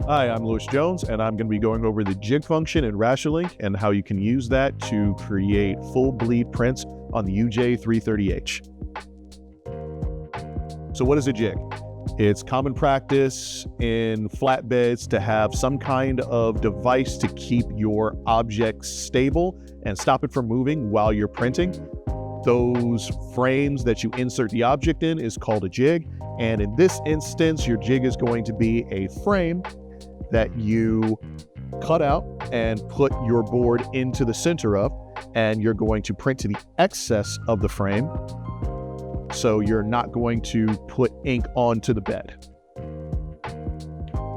Hi, I'm Louis Jones, and I'm going to be going over the jig function in Rasterlink and how you can use that to create full bleed prints on the UJ330H. So what is a jig? It's common practice in flatbeds to have some kind of device to keep your object stable and stop it from moving while you're printing. Those frames that you insert the object in is called a jig. And in this instance, your jig is going to be a frame that you cut out and put your board into the center of, and you're going to print to the excess of the frame. So you're not going to put ink onto the bed.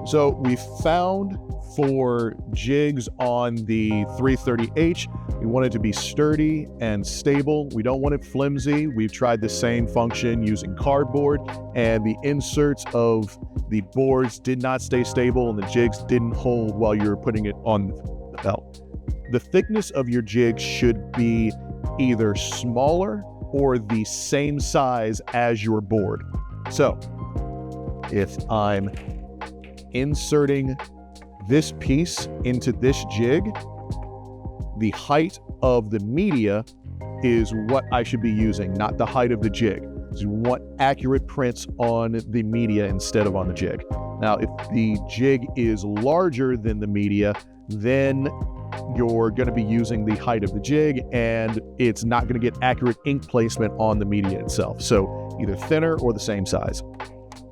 So we found for jigs on the 330H, we want it to be sturdy and stable. We don't want it flimsy. We've tried the same function using cardboard, and the inserts of the boards did not stay stable and the jigs didn't hold while you were putting it on the belt. The thickness of your jig should be either smaller or the same size as your board. So if I'm inserting this piece into this jig, the height of the media is what I should be using, not the height of the jig. So you want accurate prints on the media instead of on the jig. Now, if the jig is larger than the media, then you're going to be using the height of the jig, and it's not going to get accurate ink placement on the media itself. So either thinner or the same size.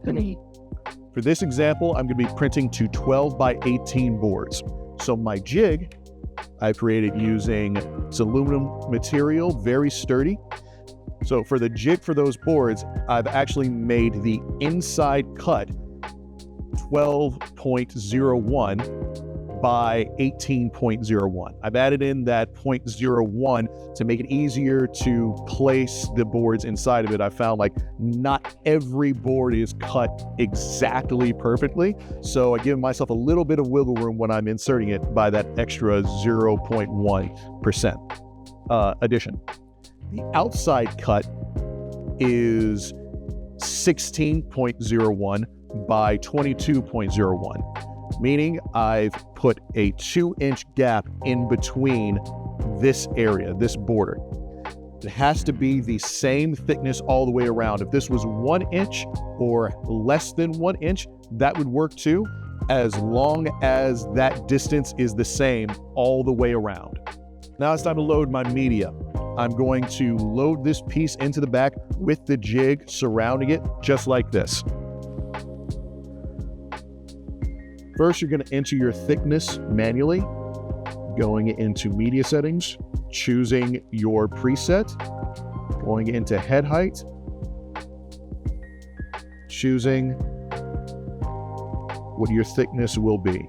For this example, I'm going to be printing to 12 by 18 boards. So my jig, I created using this aluminum material, very sturdy. So for the jig for those boards, I've actually made the inside cut 12.01 by 18.01. I've added in that 0.01 to make it easier to place the boards inside of it. I found like not every board is cut exactly perfectly, so I give myself a little bit of wiggle room when I'm inserting it by that extra 0.1% addition. The outside cut is 16.01 by 22.01. meaning I've put a 2-inch gap in between this area, this border. It has to be the same thickness all the way around. If this was 1 inch or less than 1 inch, that would work too, as long as that distance is the same all the way around. Now it's time to load my media. I'm going to load this piece into the back with the jig surrounding it, just like this. First, you're going to enter your thickness manually, going into media settings, choosing your preset, going into head height, choosing what your thickness will be.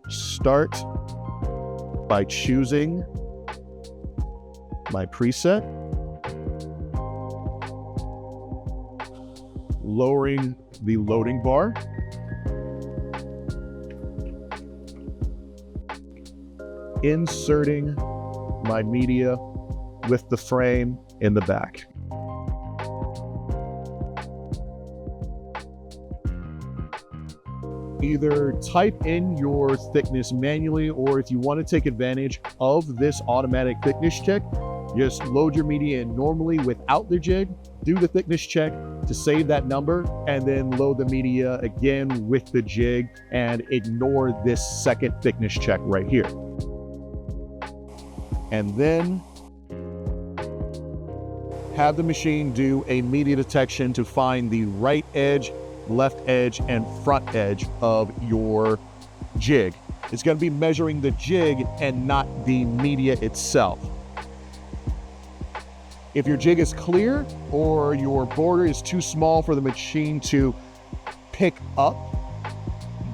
Start by choosing my preset, lowering the loading bar, inserting my media with the frame in the back. Either type in your thickness manually, or if you want to take advantage of this automatic thickness check, just load your media in normally without the jig, do the thickness check to save that number, and then load the media again with the jig and ignore this second thickness check right here. And then have the machine do a media detection to find the right edge, left edge, and front edge of your jig. It's going to be measuring the jig and not the media itself. If your jig is clear or your border is too small for the machine to pick up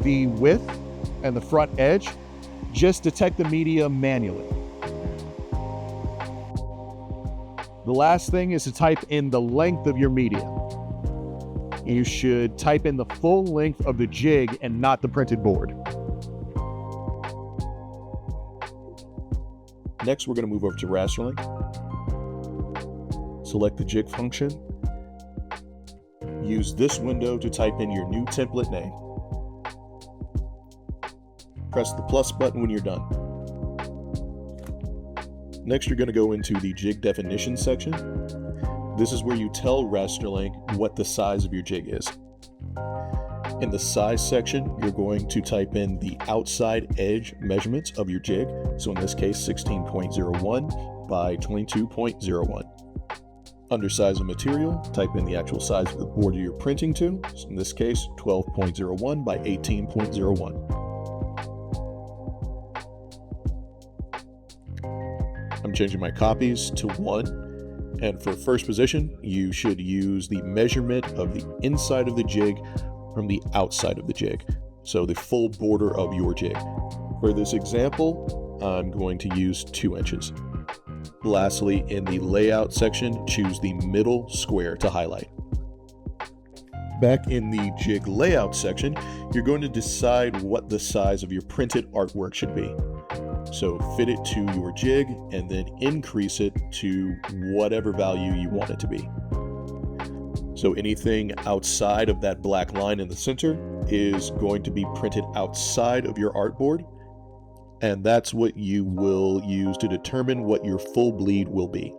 the width and the front edge, just detect the media manually. The last thing is to type in the length of your media. You should type in the full length of the jig and not the printed board. Next, we're going to move over to Rasterlink. Select the jig function. Use this window to type in your new template name. Press the plus button when you're done. Next, you're going to go into the jig definition section. This is where you tell Rasterlink what the size of your jig is. In the size section, you're going to type in the outside edge measurements of your jig. So in this case, 16.01 by 22.01. Under size of material, type in the actual size of the board you're printing to. So in this case, 12.01 by 18.01. I'm changing my copies to 1. And for first position, you should use the measurement of the inside of the jig from the outside of the jig. So the full border of your jig. For this example, I'm going to use 2 inches. Lastly, in the layout section, choose the middle square to highlight. Back in the jig layout section, you're going to decide what the size of your printed artwork should be. So fit it to your jig and then increase it to whatever value you want it to be. So anything outside of that black line in the center is going to be printed outside of your artboard, and that's what you will use to determine what your full bleed will be.